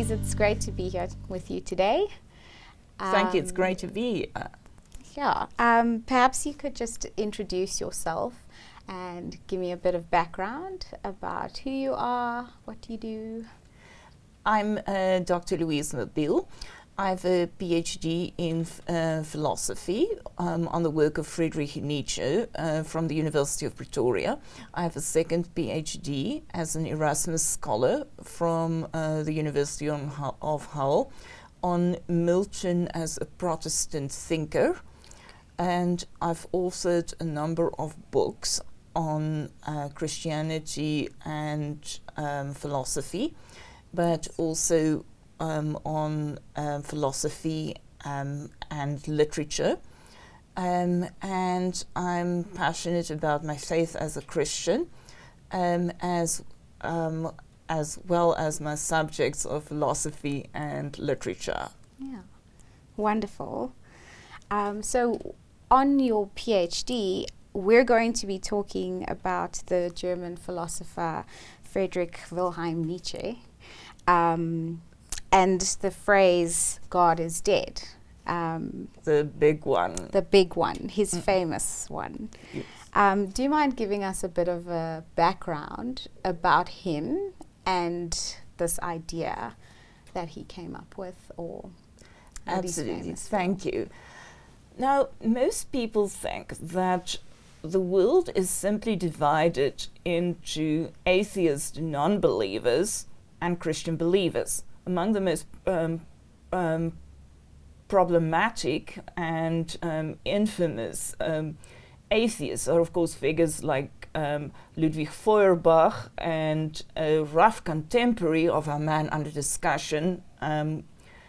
Louise, it's great to be here with you today. Thank you, it's great to be here. Perhaps you could just introduce yourself and give me a bit of background about who you are, what you do. I'm Dr. Louise Mabille. I have a PhD in philosophy on the work of Friedrich Nietzsche from the University of Pretoria. I have a second PhD as an Erasmus scholar from the University of Hull on Milton as a Protestant thinker. And I've authored a number of books on Christianity and philosophy, but also on philosophy and literature. And I'm passionate about my faith as a Christian, as well as my subjects of philosophy and literature. Yeah, wonderful. So on your PhD, we're going to be talking about the German philosopher Friedrich Wilhelm Nietzsche. And the phrase, God is dead. The big one. The big one, his famous one. Yes. Do you mind giving us a bit of a background about him and this idea that he came up with? Or Absolutely, thank you. Now, most people think that the world is simply divided into atheist non-believers and Christian believers. Among the most problematic and infamous atheists are, of course, figures like Ludwig Feuerbach, and a rough contemporary of our man under discussion,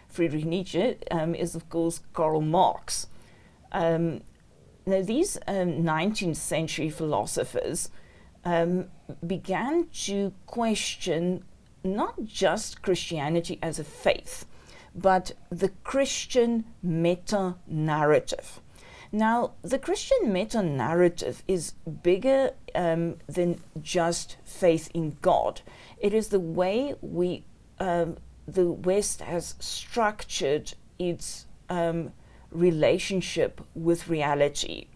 Friedrich Nietzsche, is, of course, Karl Marx. Now, these 19th century philosophers began to question not just Christianity as a faith, but the Christian meta-narrative. Now, the Christian meta-narrative is bigger than just faith in God. It is the way the West has structured its relationship with reality.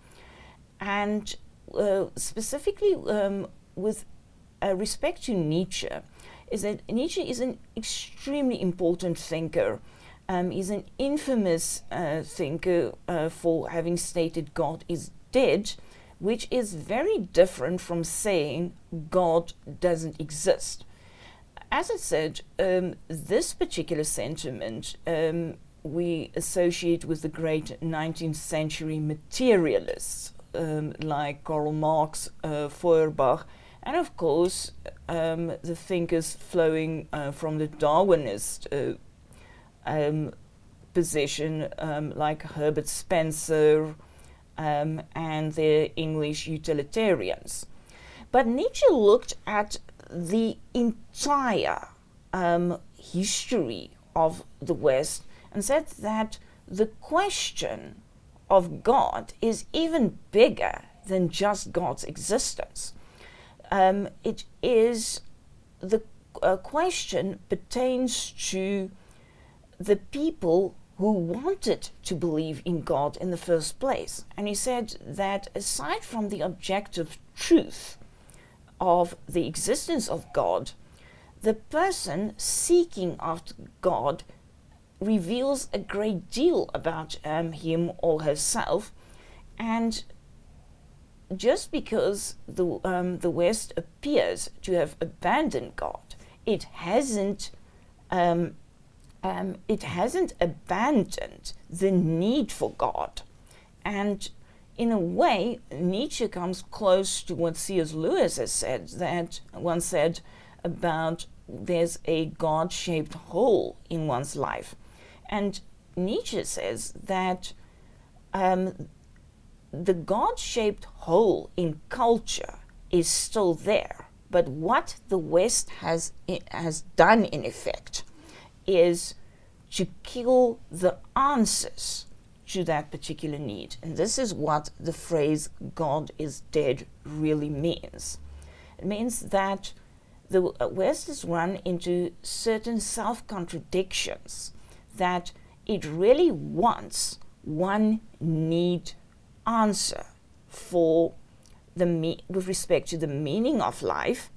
And specifically with respect to Nietzsche, is that Nietzsche is an extremely important thinker. He's an infamous thinker for having stated God is dead, which is very different from saying God doesn't exist. As I said, this particular sentiment we associate with the great 19th century materialists like Karl Marx, Feuerbach, and of course the thinkers flowing from the Darwinist position like Herbert Spencer and the English utilitarians. But Nietzsche looked at the entire history of the West and said that the question of God is even bigger than just God's existence. It is the question pertains to the people who wanted to believe in God in the first place. And he said that aside from the objective truth of the existence of God, the person seeking after God reveals a great deal about him or herself. And just because the West appears to have abandoned God, it hasn't abandoned the need for God. And in a way, Nietzsche comes close to what C.S. Lewis has said, that once said about there's a God-shaped hole in one's life. And Nietzsche says that the God-shaped hole in culture is still there. But what the West has done, in effect, is to kill the answers to that particular need. And this is what the phrase God is dead really means. It means that the West has run into certain self-contradictions that it really wants one neat answer for with respect to the meaning of life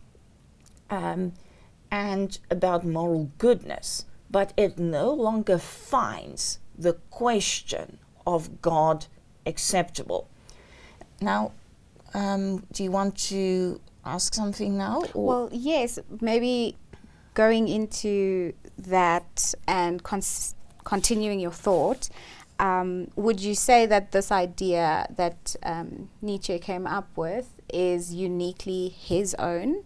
and about moral goodness, but it no longer finds the question of God acceptable. Now, do you want to ask something now? Or? Well, yes, maybe going into that and continuing your thought, would you say that this idea that Nietzsche came up with is uniquely his own,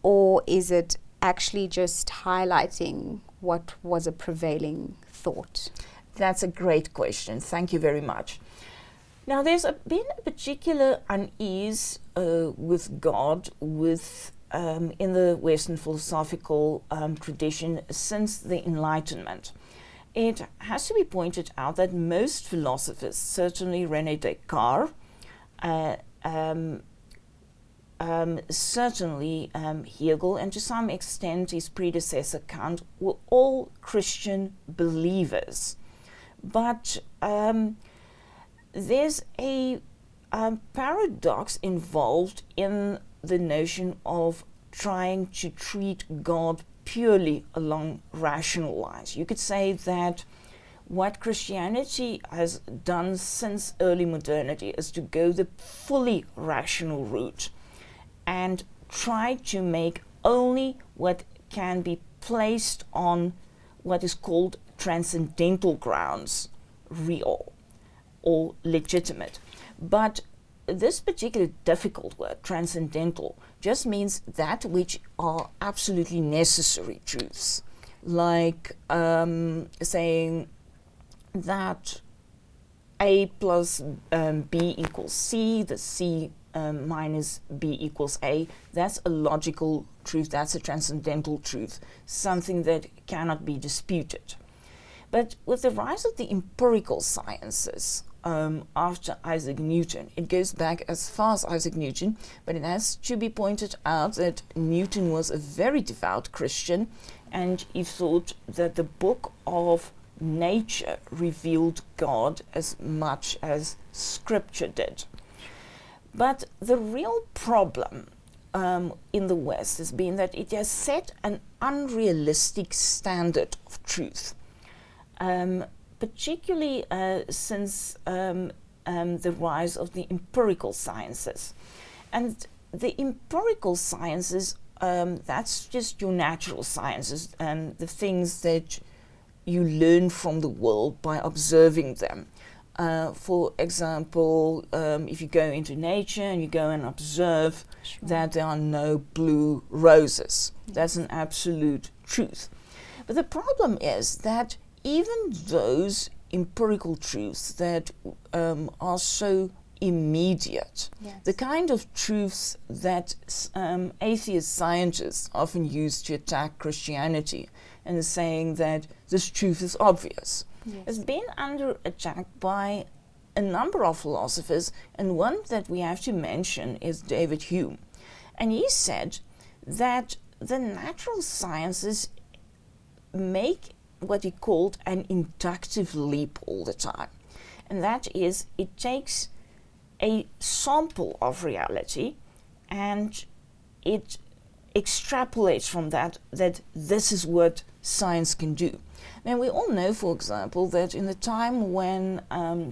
or is it actually just highlighting what was a prevailing thought? That's a great question. Thank you very much. Now, there's been a particular unease with God in the Western philosophical tradition since the Enlightenment. It has to be pointed out that most philosophers, certainly René Descartes, certainly Hegel, and to some extent his predecessor Kant, were all Christian believers. But there's a paradox involved in the notion of trying to treat God purely along rational lines. You could say that what Christianity has done since early modernity is to go the fully rational route and try to make only what can be placed on what is called transcendental grounds real or legitimate. But this particular difficult word, transcendental, just means that which are absolutely necessary truths, like saying that A plus B equals C, the C minus B equals A. That's a logical truth, that's a transcendental truth, something that cannot be disputed. But with the rise of the empirical sciences, after Isaac Newton, it goes back as far as Isaac Newton, but it has to be pointed out that Newton was a very devout Christian, and he thought that the book of nature revealed God as much as Scripture did. But the real problem in the West has been that it has set an unrealistic standard of truth. Particularly since the rise of the empirical sciences. And the empirical sciences, that's just your natural sciences, the things that you learn from the world by observing them. For example, if you go into nature and you go and observe that there are no blue roses, that's an absolute truth. But the problem is that even those empirical truths that are so immediate, the kind of truths that atheist scientists often use to attack Christianity and saying that this truth is obvious, has been under attack by a number of philosophers, and one that we have to mention is David Hume. And he said that the natural sciences make what he called an inductive leap all the time. And that is, it takes a sample of reality and it extrapolates from that this is what science can do. Now, we all know, for example, that in the time when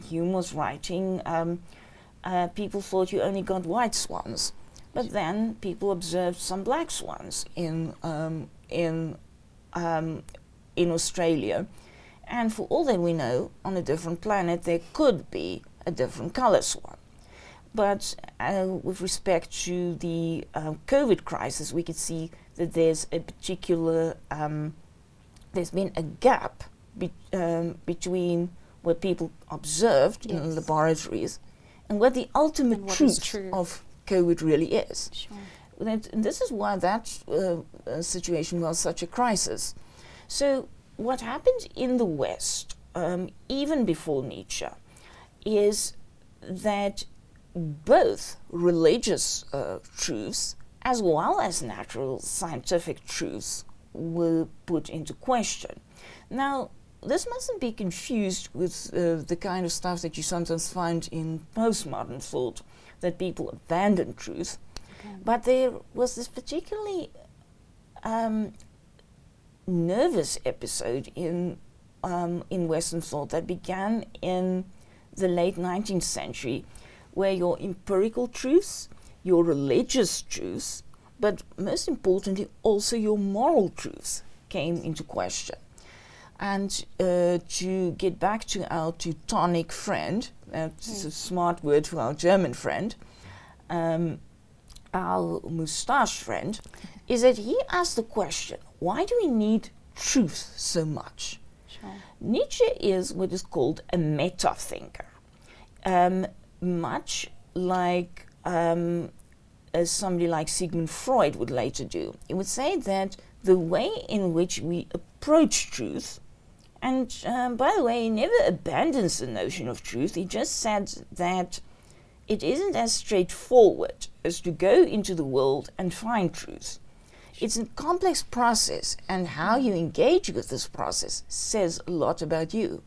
Hume was writing, people thought you only got white swans. But then people observed some black swans in Australia, and for all that we know, on a different planet there could be a different color swan. But with respect to the COVID crisis, we could see that there's a particular, there's been a gap between what people observed in laboratories and what the ultimate truth of COVID really is. Sure. And this is why that situation was such a crisis. So what happened in the West, even before Nietzsche, is that both religious truths as well as natural scientific truths were put into question. Now, this mustn't be confused with the kind of stuff that you sometimes find in postmodern thought, that people abandon truth. Okay. But there was this particularly nervous episode in Western thought that began in the late 19th century, where your empirical truths, your religious truths, but most importantly also your moral truths came into question. And to get back to our Teutonic friend, that's a smart word for our German friend, our moustache friend, is that he asked the question, why do we need truth so much? Sure. Nietzsche is what is called a meta-thinker, much like somebody like Sigmund Freud would later do. He would say that the way in which we approach truth, and by the way, he never abandons the notion of truth, he just said that it isn't as straightforward as to go into the world and find truth. It's a complex process, and how you engage with this process says a lot about you.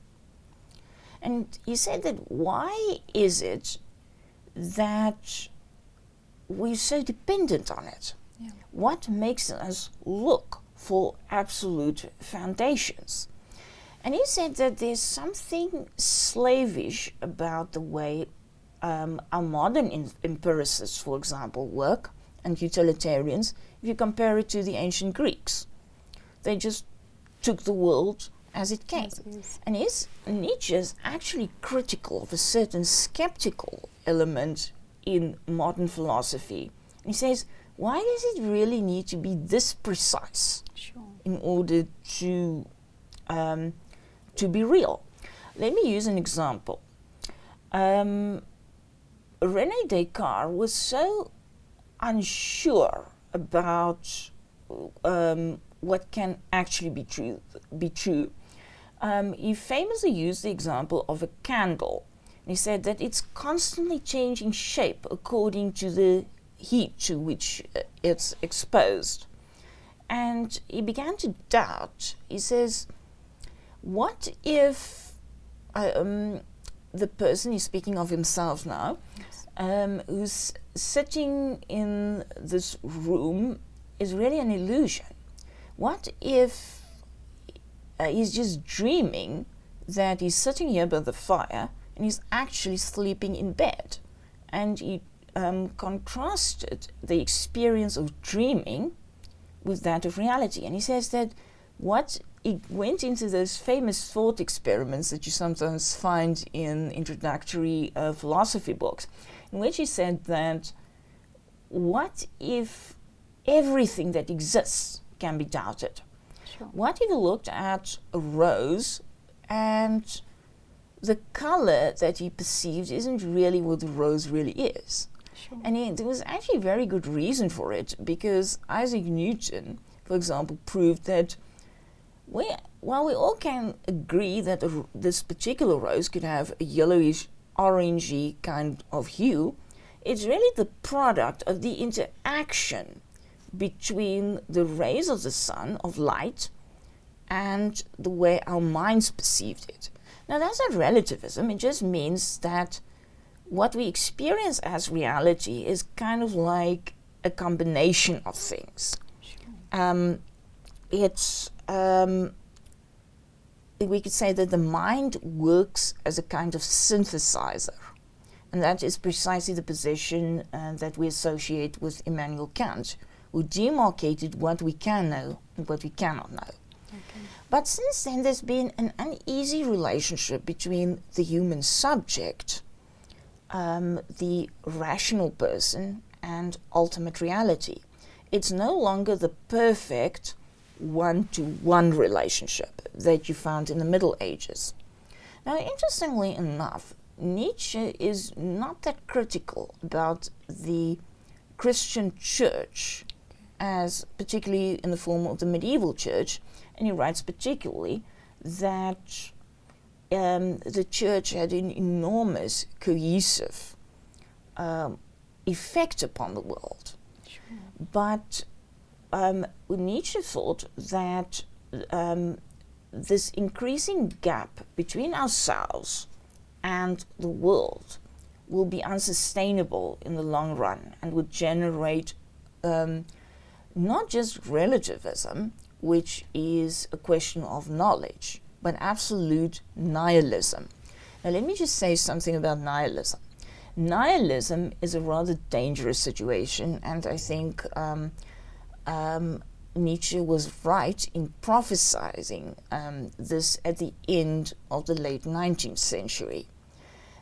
And he said that why is it that we're so dependent on it? Yeah. What makes us look for absolute foundations? And he said that there's something slavish about the way our modern empiricists, for example, work, and utilitarians, if you compare it to the ancient Greeks. They just took the world as it came. Yes. And Nietzsche is actually critical of a certain skeptical element in modern philosophy. And he says, why does it really need to be this precise in order to be real? Let me use an example. René Descartes was so unsure about what can actually be true. He famously used the example of a candle. He said that it's constantly changing shape according to the heat to which it's exposed. And he began to doubt. He says, what if the person, he's speaking of himself now, who's sitting in this room is really an illusion? What if he's just dreaming that he's sitting here by the fire and he's actually sleeping in bed? And he contrasted the experience of dreaming with that of reality. And he says that he went into those famous thought experiments that you sometimes find in introductory philosophy books, in which he said that what if everything that exists can be doubted? Sure. What if you looked at a rose and the color that he perceived isn't really what the rose really is? Sure. And there was actually very good reason for it, because Isaac Newton, for example, proved that while we all can agree that this particular rose could have a yellowish, orangey kind of hue, it's really the product of the interaction between the rays of the sun, of light, and the way our minds perceived it. Now, that's not relativism. It just means that what we experience as reality is kind of like a combination of things. Sure. We could say that the mind works as a kind of synthesizer, and that is precisely the position that we associate with Immanuel Kant, who demarcated what we can know and what we cannot know. Okay. But since then, there's been an uneasy relationship between the human subject, the rational person, and ultimate reality. It's no longer the perfect one-to-one relationship that you found in the Middle Ages. Now, interestingly enough, Nietzsche is not that critical about the Christian church, as particularly in the form of the medieval church, and he writes particularly that the church had an enormous cohesive effect upon the world. Sure. But Nietzsche thought that this increasing gap between ourselves and the world will be unsustainable in the long run and would generate not just relativism, which is a question of knowledge, but absolute nihilism. Now, let me just say something about nihilism. Nihilism is a rather dangerous situation, and I think Nietzsche was right in prophesizing this at the end of the late 19th century.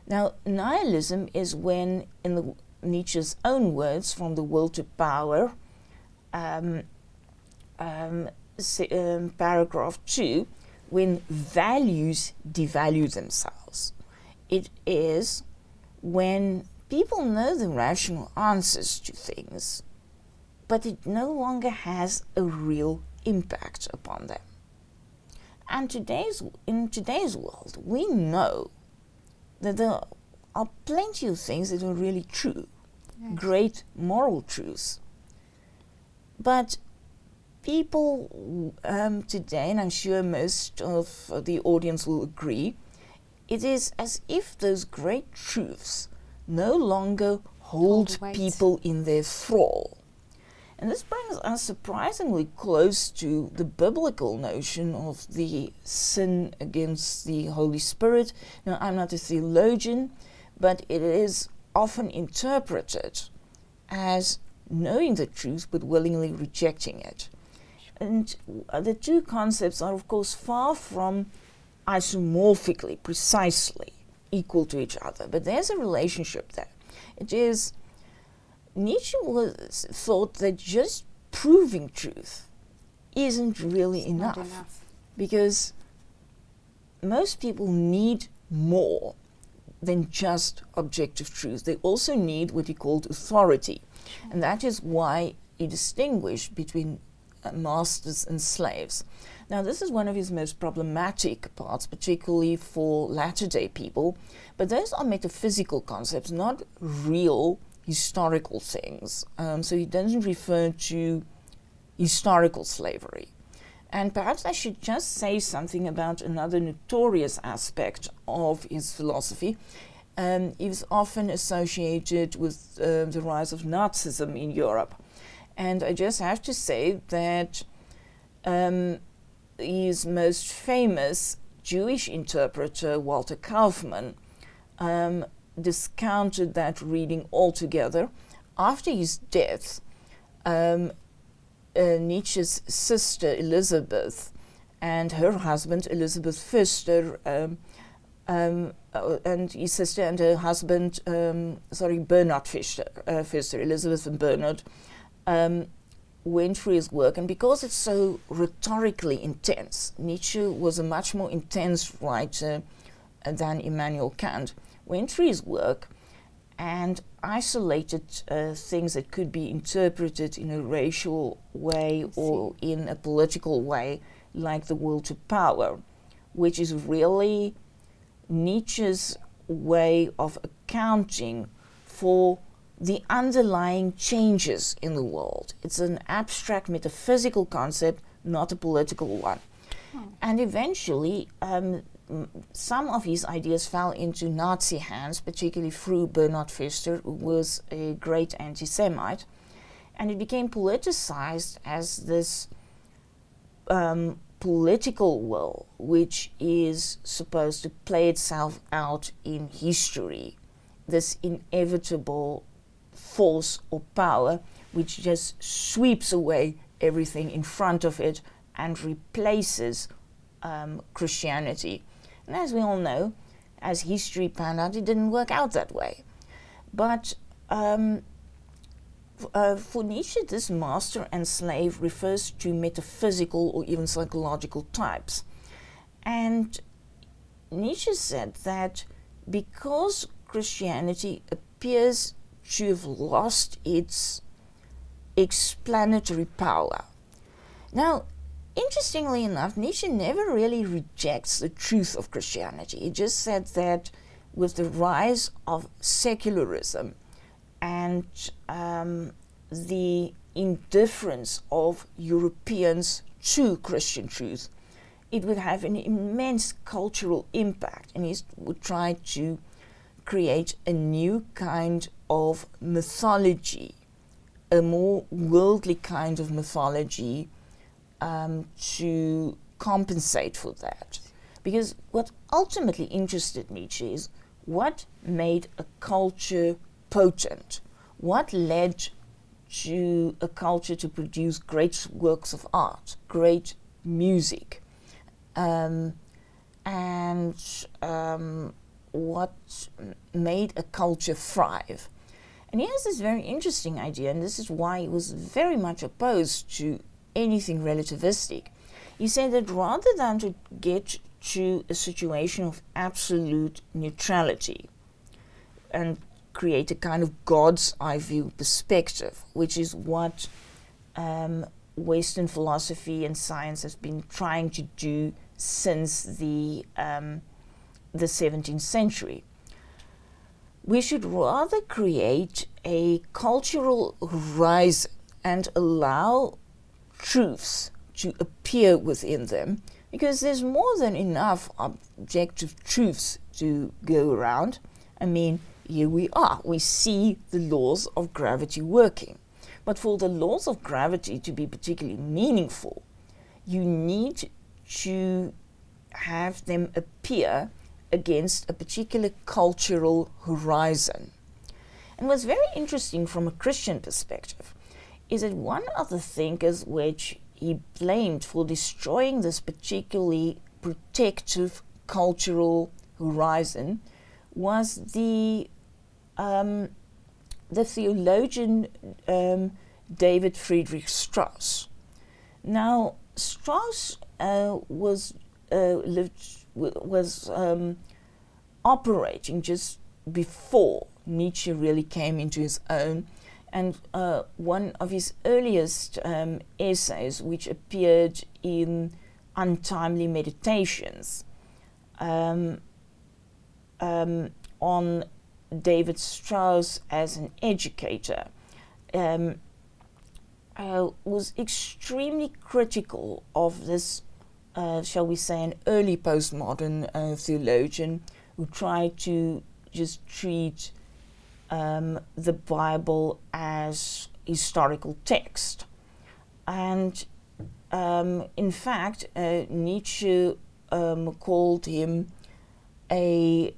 Now, nihilism is when, in Nietzsche's own words, from the will to power, paragraph 2, when values devalue themselves. It is when people know the rational answers to things, but it no longer has a real impact upon them. And in today's world, we know that there are plenty of things that are really true, yes, great moral truths. But people today, and I'm sure most of the audience will agree, it is as if those great truths no longer hold people in their thrall. And this brings us surprisingly close to the biblical notion of the sin against the Holy Spirit. Now, I'm not a theologian, but it is often interpreted as knowing the truth but willingly rejecting it. And the two concepts are, of course, far from isomorphically, precisely equal to each other, but there's a relationship there. It is, Nietzsche thought that just proving truth isn't really enough, because most people need more than just objective truth. They also need what he called authority, and that is why he distinguished between masters and slaves. Now, this is one of his most problematic parts, particularly for latter-day people, but those are metaphysical concepts, not real historical things. So he doesn't refer to historical slavery. And perhaps I should just say something about another notorious aspect of his philosophy. He was often associated with the rise of Nazism in Europe. And I just have to say that his most famous Jewish interpreter, Walter Kaufmann, discounted that reading altogether. After his death, Nietzsche's sister Elizabeth and her husband Elizabeth Pfister, and his sister and her husband, Bernard Pfister, Elizabeth and Bernard, went through his work. And because it's so rhetorically intense, Nietzsche was a much more intense writer than Immanuel Kant, went through his work and isolated things that could be interpreted in a racial way or in a political way, like the will to power, which is really Nietzsche's way of accounting for the underlying changes in the world. It's an abstract metaphysical concept, not a political one. And eventually, some of his ideas fell into Nazi hands, particularly through Bernard Pfister, who was a great anti-Semite, and it became politicized as this political will, which is supposed to play itself out in history, this inevitable force or power which just sweeps away everything in front of it and replaces Christianity. And as we all know, as history panned out, it didn't work out that way. But for Nietzsche, this master and slave refers to metaphysical or even psychological types. And Nietzsche said that because Christianity appears to have lost its explanatory power. Now, interestingly enough, Nietzsche never really rejects the truth of Christianity. He just said that with the rise of secularism and the indifference of Europeans to Christian truth, it would have an immense cultural impact, and he would try to create a new kind of mythology, a more worldly kind of mythology, to compensate for that. Because what ultimately interested Nietzsche is what made a culture potent, what led to a culture to produce great works of art, great music, and what made a culture thrive. And he has this very interesting idea, and this is why he was very much opposed to anything relativistic. He said that rather than to get to a situation of absolute neutrality and create a kind of God's eye view perspective, which is what Western philosophy and science has been trying to do since the 17th century. We should rather create a cultural horizon and allow truths to appear within them, because there's more than enough objective truths to go around. I mean, here we are. We see the laws of gravity working. But for the laws of gravity to be particularly meaningful, you need to have them appear against a particular cultural horizon. And what's very interesting from a Christian perspective is that one of the thinkers which he blamed for destroying this particularly protective cultural horizon was the theologian David Friedrich Strauss. Now, Strauss was operating just before Nietzsche really came into his own, and one of his earliest essays, which appeared in Untimely Meditations, on David Strauss as an educator, was extremely critical of this, shall we say, an early postmodern theologian who tried to just treat the Bible as historical text. And in fact, Nietzsche called him a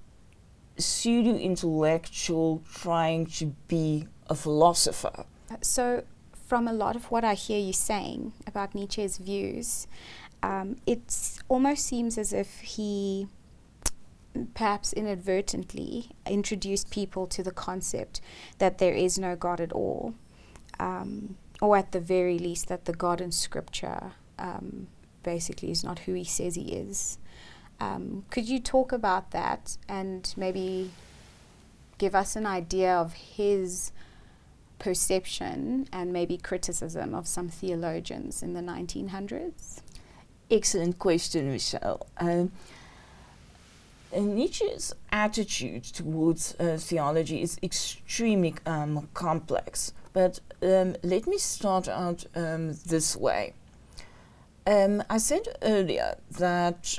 pseudo-intellectual trying to be a philosopher. So from a lot of what I hear you saying about Nietzsche's views, it almost seems as if he perhaps inadvertently introduced people to the concept that there is no God at all, or at the very least that the God in Scripture basically is not who he says he is. Could you talk about that and maybe give us an idea of his perception and maybe criticism of some theologians in the 1900s? Excellent question, Michelle. Nietzsche's attitude towards theology is extremely complex, but let me start out this way. I said earlier that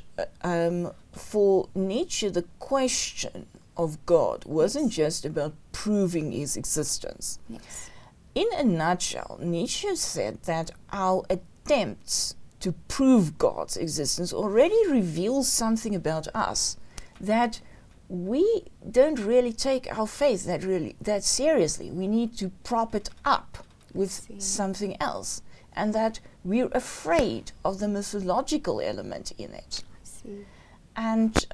for Nietzsche the question of God wasn't just about proving his existence. Yes. In a nutshell, Nietzsche said that our attempts to prove God's existence already reveal something about us, that we don't really take our faith that seriously. We need to prop it up with something else, and that we're afraid of the mythological element in it. And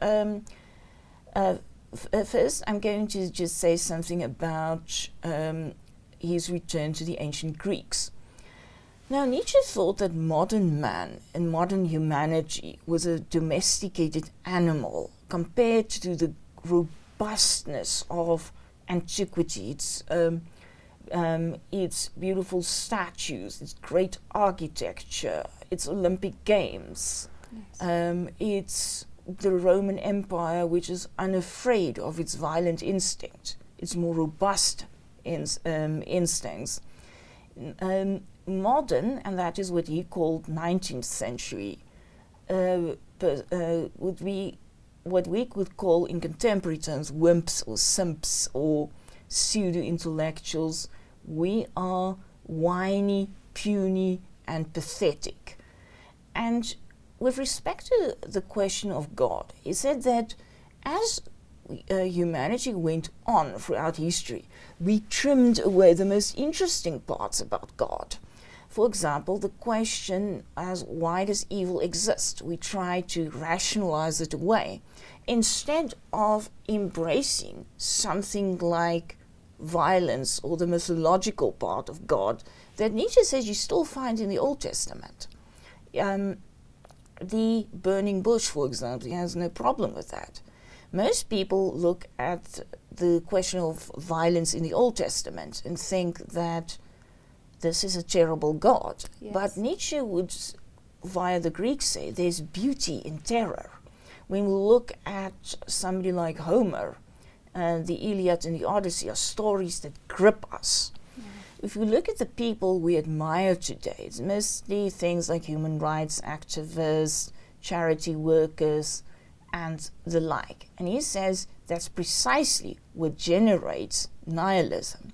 first I'm going to just say something about his return to the ancient Greeks. Now, Nietzsche thought that modern man and modern humanity was a domesticated animal compared to the robustness of antiquity, its beautiful statues, its great architecture, its Olympic Games, it's the Roman Empire, which is unafraid of its violent instinct, its more robust instincts. modern, and that is what he called 19th century, would be what we could call in contemporary terms wimps or simps or pseudo-intellectuals. We are whiny, puny, and pathetic. And with respect to the question of God, he said that as humanity went on throughout history, we trimmed away the most interesting parts about God. For example, the question as why does evil exist? We try to rationalize it away instead of embracing something like violence or the mythological part of God that Nietzsche says you still find in the Old Testament. The burning bush, for example, he has no problem with that. Most people look at the question of violence in the Old Testament and think that this is a terrible God. Yes. But Nietzsche would, via the Greeks, say there's beauty in terror. When we look at somebody like Homer, the Iliad and the Odyssey are stories that grip us. If we look at the people we admire today, it's mostly things like human rights activists, charity workers, and the like. And he says that's precisely what generates nihilism.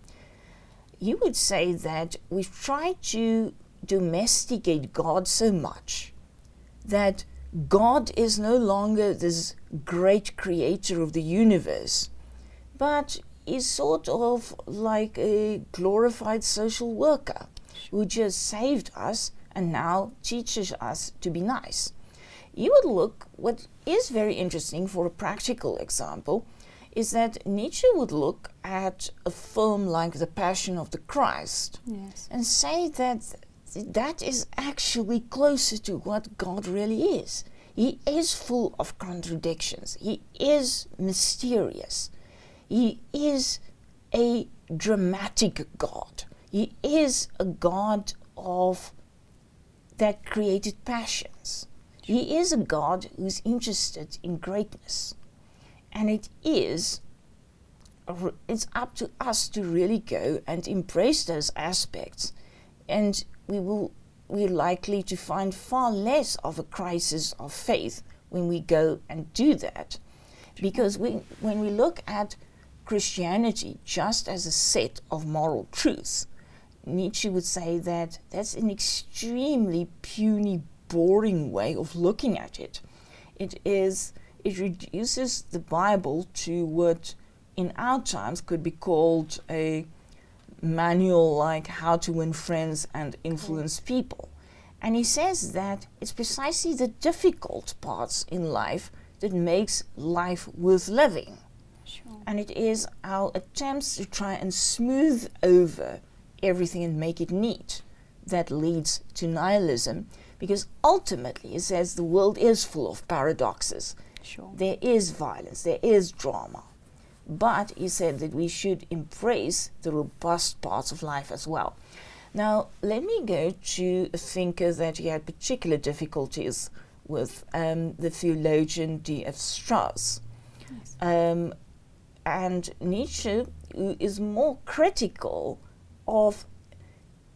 He would say that we've tried to domesticate God so much that God is no longer this great creator of the universe, but is sort of like a glorified social worker who just saved us and now teaches us to be nice. You would look, what is very interesting for a practical example, is that Nietzsche would look at a film like The Passion of the Christ and say that that is actually closer to what God really is. He is full of contradictions. He is mysterious. He is a dramatic God. He is a God of that created passions. He is a God who's interested in greatness. And it's up to us to really go and embrace those aspects. And we're likely to find far less of a crisis of faith when we go and do that. Because when we look at Christianity just as a set of moral truths, Nietzsche would say that that's an extremely puny, boring way of looking at it. It reduces the Bible to what in our times could be called a manual like how to win friends and influence people. And he says that it's precisely the difficult parts in life that makes life worth living. Sure. And it is our attempts to try and smooth over everything and make it neat that leads to nihilism, because ultimately, it says, the world is full of paradoxes. Sure. There is violence, there is drama. But he said that we should embrace the robust parts of life as well. Now, let me go to a thinker that he had particular difficulties with, the theologian D.F. Strauss. Yes. And Nietzsche, who is more critical of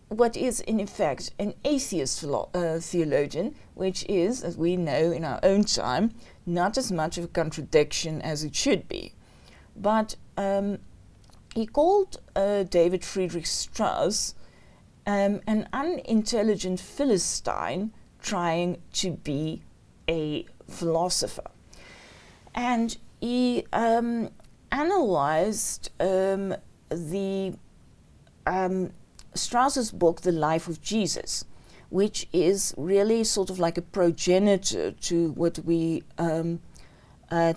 what is in effect an atheist theologian, which is, as we know in our own time, not as much of a contradiction as it should be. But he called David Friedrich Strauss an unintelligent Philistine trying to be a philosopher. And he analyzed Strauss's book, The Life of Jesus, which is really sort of like a progenitor to what we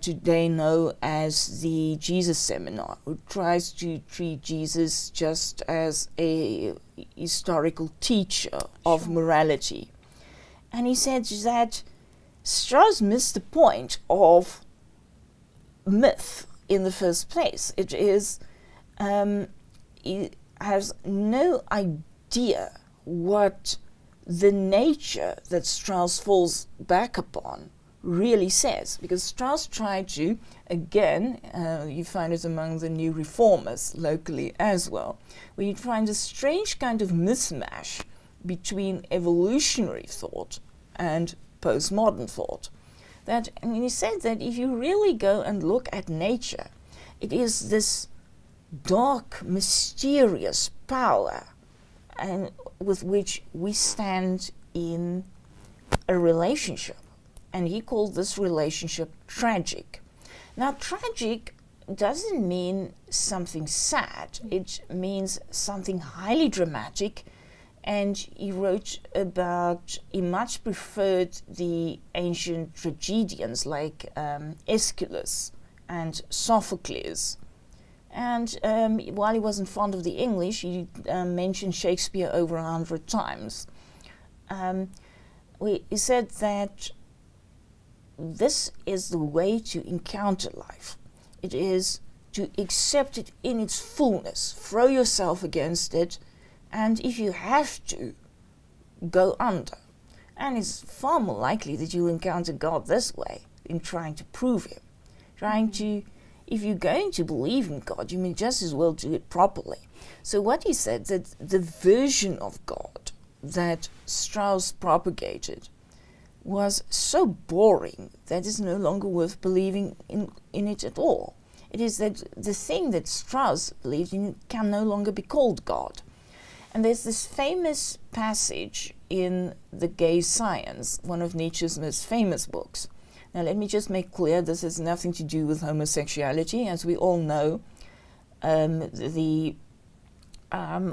today know as the Jesus Seminar, who tries to treat Jesus just as a historical teacher of morality. And he said that Strauss missed the point of myth in the first place. It is, he has no idea what the nature that Strauss falls back upon really says, because Strauss tried to, again, you find it among the new reformers locally as well, where you find a strange kind of mismatch between evolutionary thought and postmodern thought. That, and he said that if you really go and look at nature, it is this dark, mysterious power and with which we stand in a relationship. And he called this relationship tragic. Now, tragic doesn't mean something sad. It means something highly dramatic. And he wrote about, he much preferred the ancient tragedians like Aeschylus and Sophocles. And while he wasn't fond of the English, he mentioned Shakespeare over 100 times. He said that this is the way to encounter life. It is to accept it in its fullness, throw yourself against it, and if you have to, go under. And it's far more likely that you'll encounter God this way in trying to prove Him. If you're going to believe in God, you may just as well do it properly. So what he said, that the version of God that Strauss propagated was so boring that it's no longer worth believing in it at all. It is that the thing that Strauss believed in can no longer be called God. And there's this famous passage in The Gay Science, one of Nietzsche's most famous books. Now let me just make clear, this has nothing to do with homosexuality. As we all know,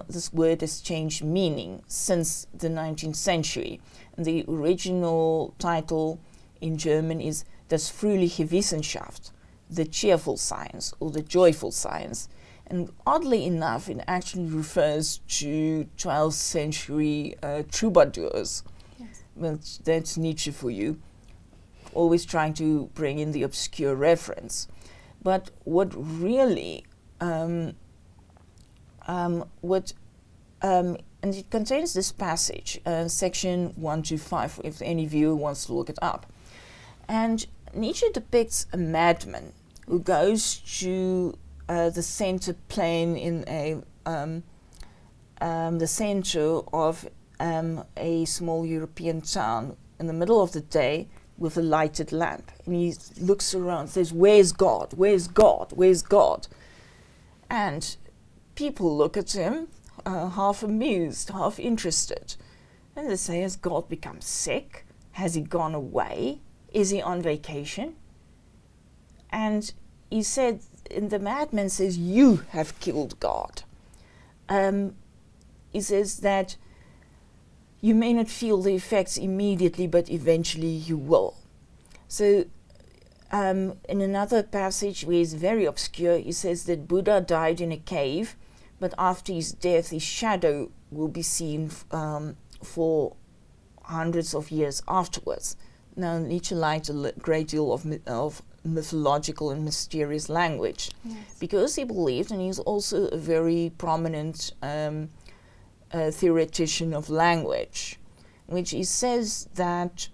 this word has changed meaning since the 19th century. And the original title in German is Das fröhliche Wissenschaft, the cheerful science or the joyful science. And oddly enough, it actually refers to 12th century troubadours. Yes. Well, that's Nietzsche for you, always trying to bring in the obscure reference. But what really, and it contains this passage, section 125, if any viewer wants to look it up. And Nietzsche depicts a madman who goes to the center plane in the center of a small European town in the middle of the day with a lighted lamp. And he looks around, says, "Where's God? Where's God? Where's God?" And people look at him, half amused, half interested. And they say, has God become sick? Has he gone away? Is he on vacation? And he said, and the madman says, you have killed God. He says that you may not feel the effects immediately, but eventually you will. So in another passage where it's very obscure, he says that Buddha died in a cave, but after his death, his shadow will be seen for hundreds of years afterwards. Now, Nietzsche liked a great deal of mythological and mysterious language, yes, because he believed, and he's also a very prominent theoretician of language, which he says that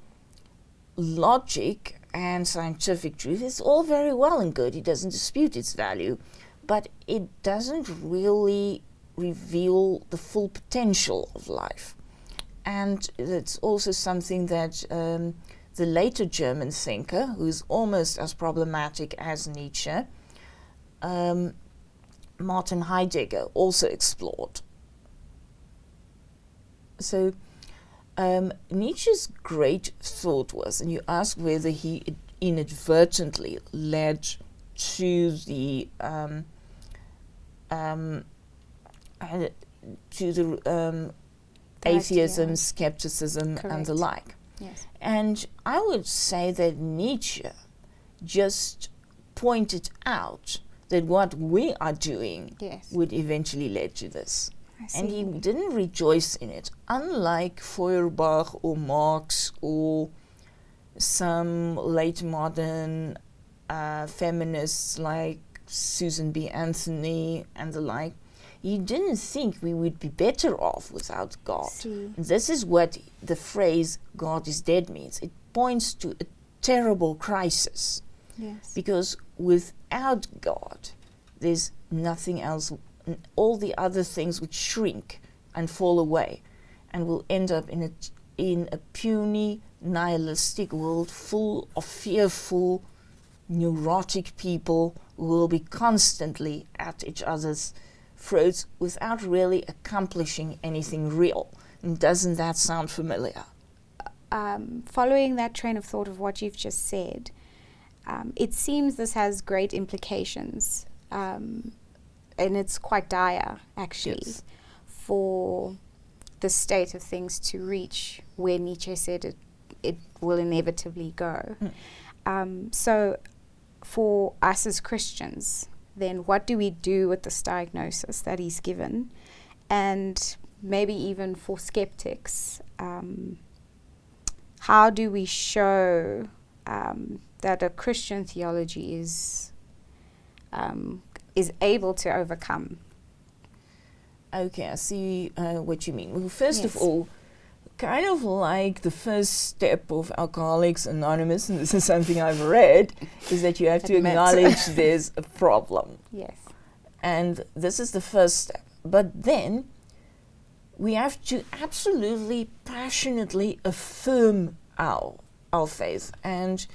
logic and scientific truth is all very well and good. He doesn't dispute its value, but it doesn't really reveal the full potential of life. And it's also something that the later German thinker, who is almost as problematic as Nietzsche, Martin Heidegger, also explored. So Nietzsche's great thought was, and you ask whether he inadvertently led to the atheism, skepticism, correct, and the like. Yes. And I would say that Nietzsche just pointed out that what we are doing, yes, would eventually lead to this. And he didn't rejoice in it, unlike Feuerbach or Marx or some late modern feminists like Susan B. Anthony and the like. He didn't think we would be better off without God. This is what the phrase God is dead means. It points to a terrible crisis. Yes. Because without God, there's nothing else. All the other things would shrink and fall away, and we'll end up in a puny, nihilistic world full of fearful, neurotic people who will be constantly at each other's throats without really accomplishing anything real. And doesn't that sound familiar? Following that train of thought of what you've just said, it seems this has great implications, and it's quite dire, actually, Yes. for the state of things to reach where Nietzsche said it will inevitably go. So for us as Christians, then what do we do with this diagnosis that he's given? And maybe even for skeptics, how do we show that a Christian theology is able to overcome? Okay, I see what you mean. Well, first of Yes. all, kind of like the first step of Alcoholics Anonymous, and this is something I've read, is that you have to Admit. acknowledge there's a problem. Yes. And this is the first step. But then we have to absolutely passionately affirm our faith. And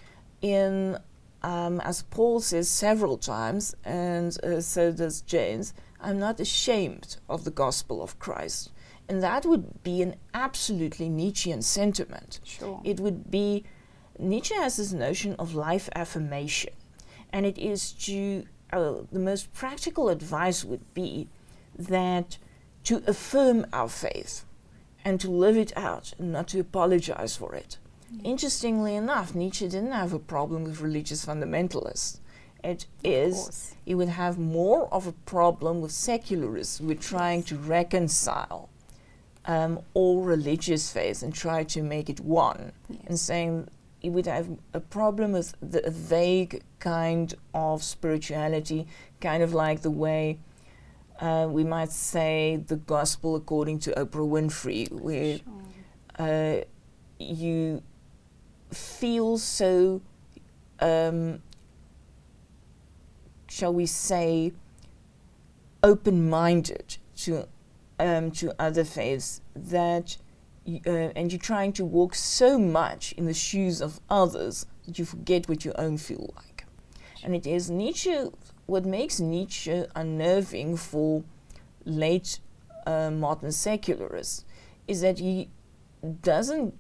in, as Paul says several times, and so does James, I'm not ashamed of the gospel of Christ. And that would be an absolutely Nietzschean sentiment. Sure. It would be, Nietzsche has this notion of life affirmation. And it is to, the most practical advice would be that to affirm our faith and to live it out and not to apologize for it. Interestingly enough, Nietzsche didn't have a problem with religious fundamentalists. It is, he would have more of a problem with secularists who were trying to reconcile all religious faiths and try to make it one. Yes. And saying he would have a problem with the vague kind of spirituality, kind of like the way we might say the gospel according to Oprah Winfrey, where you feel so, shall we say, open-minded to other faiths that and you're trying to walk so much in the shoes of others that you forget what you own feel like. And it is Nietzsche, what makes Nietzsche unnerving for late modern secularists is that he doesn't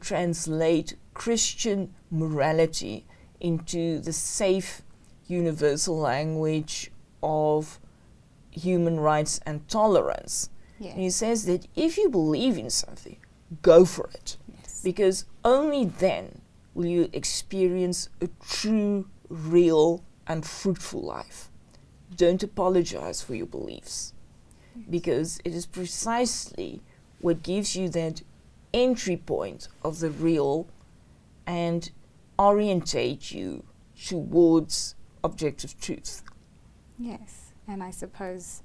translate Christian morality into the safe universal language of human rights and tolerance. Yes. And he says that if you believe in something, go for it. Yes. Because only then will you experience a true, real, and fruitful life. Don't apologize for your beliefs. Yes. Because it is precisely what gives you that entry point of the real and orientate you towards objective truth. Yes, and I suppose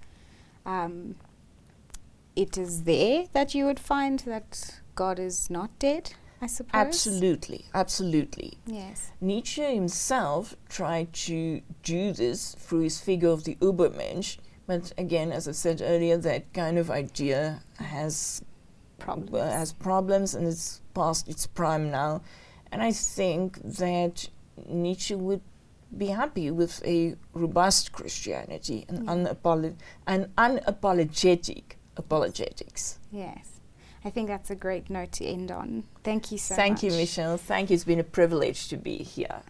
it is there that you would find that God is not dead, I suppose. Absolutely, absolutely. Yes. Nietzsche himself tried to do this through his figure of the Übermensch, but again, as I said earlier, that kind of idea has problems and it's past its prime now. And I think that Nietzsche would be happy with a robust Christianity, an unapologetic apologetics. Yes. I think that's a great note to end on. Thank you so much. Thank you, Michelle. Thank you. It's been a privilege to be here.